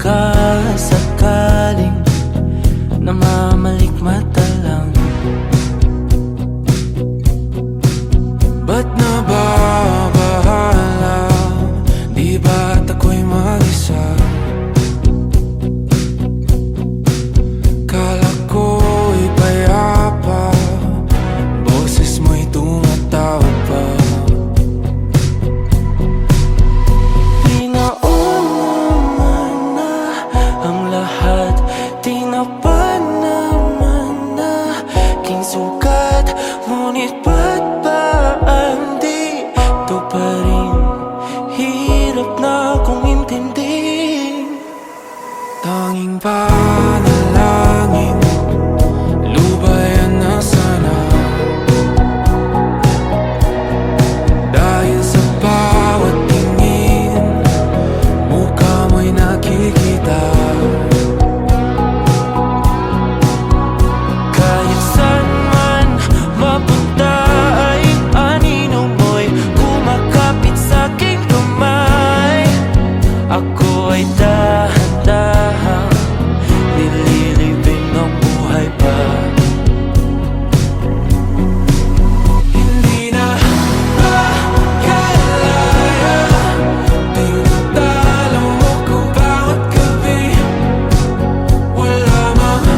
sakaling namamalikmata lang. Ba't nababahala? Di ba't ako'y mag-isa? Kala ko'y payapa, boses mo'y tumatawag pa. Di naman na ang lahat, di na pa naman na aking sukat. Ngunit ba't ba di ito pa rin? Hirap na akong intindihin. Tanging panalangin, lubayan na sana. Dahil sa bawat tingin, mukha mo'y nakikita. Kahit saan man mapunta ay anino mo'y kumakapit sa'king kamay. Ako ay dahan-dahang nililibing ng buhay pa. Hindi na makalaya, tinatalo mo ko bawat gabi. Wala mang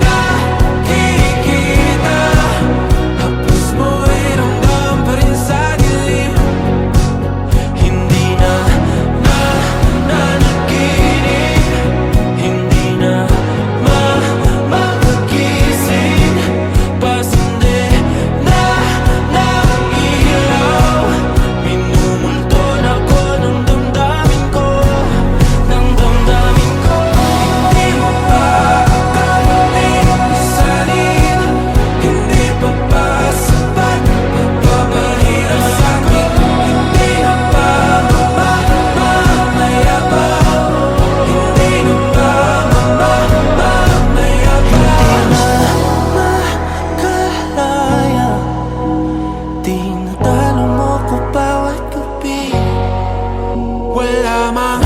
nakikita, hapos mo'y ramdam pa rin sa dilim. Hindi na nananaginip, hindi na makagising. Pasindi na ng ilaw, minumulton ako ng damdamin ko, ng damdamin ko. Hindi mo pa akalain isalin, hindi pa ba sapat nagpapahirap sa'kin? Hindi na ba mamamayabang? Hindi na ba mamamayabang? Makalaya, tinatalo mo ko bawat gabi. Wala mang